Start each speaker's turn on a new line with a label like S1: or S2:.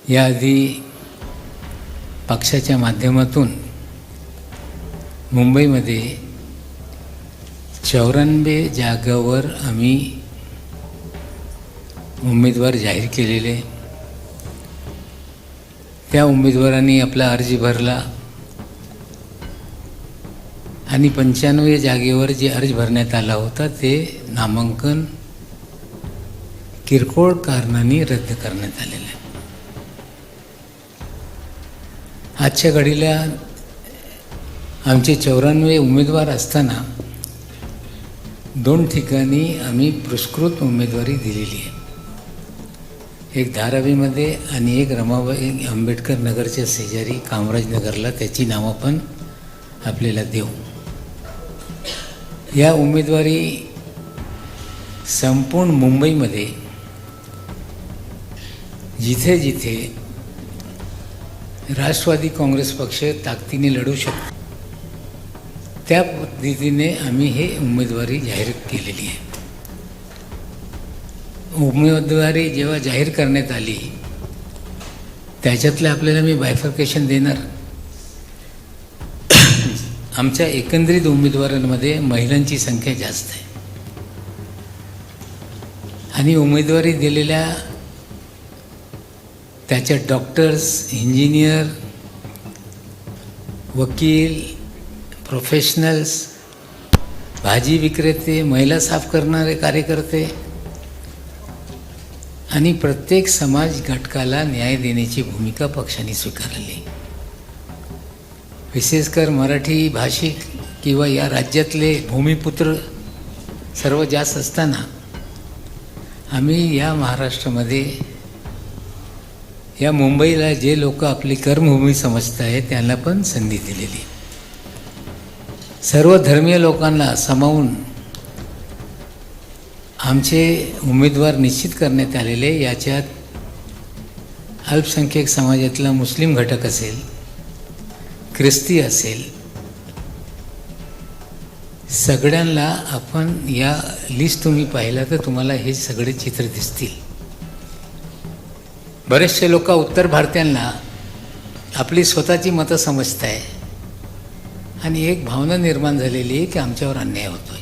S1: याआधी पक्षाच्या माध्यमातून मुंबईमध्ये 94 जागावर आम्ही उमेदवार जाहीर केलेले. त्या उमेदवारांनी आपला अर्ज भरला आणि 95 जागेवर जे अर्ज भरण्यात आला होता ते नामांकन किरकोळ कारणांनी रद्द करण्यात आलेलं आहे. आजच्या घडीला आमचे 94 उमेदवार असताना 2 ठिकाणी आम्ही पुरस्कृत उमेदवारी दिलेली आहे. एक धारावीमध्ये आणि एक रमाबाई आंबेडकर नगरच्या शेजारी कामराजनगरला. त्याची नावं पण आपल्याला देऊ. या उमेदवारी संपूर्ण मुंबईमध्ये जिथे जिथे राष्ट्रवादी काँग्रेस पक्ष ताकदीने लढू शकतो त्या पद्धतीने आम्ही हे उमेदवारी जाहीर केलेली आहे. उमेदवारी जेव्हा जाहीर करण्यात आली त्याच्यातलं आपल्याला मी बायफर्केशन देणार. आमच्या एकंदरीत उमेदवारांमध्ये महिलांची संख्या जास्त आहे आणि उमेदवारी दिलेल्या त्याच्यात डॉक्टर्स, इंजिनियर, वकील, प्रोफेशनल्स, भाजी विक्रेते, महिला साफ करणारे कार्यकर्ते आणि प्रत्येक समाज घटकाला न्याय देण्याची भूमिका पक्षाने स्वीकारली. विशेषकर मराठी भाषिक किंवा या राज्यातले भूमिपुत्र सर्व जास्त असताना आम्ही या महाराष्ट्रामध्ये या मुंबईला जे लोक आपली कर्मभूमी समजत आहेत त्यांना पण संधी दिलेली. सर्व धर्मीय लोकांना सामावून आमचे उमेदवार निश्चित करण्यात आलेले. याच्यात अल्पसंख्याक समाजातला मुस्लिम घटक असेल, ख्रिस्ती असेल, सगळ्यांना आपण या लिस्ट तुम्ही पाहिला तर तुम्हाला हे सगळे चित्र दिसतील. बरेचसे लोक उत्तर भारतीयांना आपली स्वतःची मतं समजत आहे आणि एक भावना निर्माण झालेली आहे की आमच्यावर अन्याय होतो.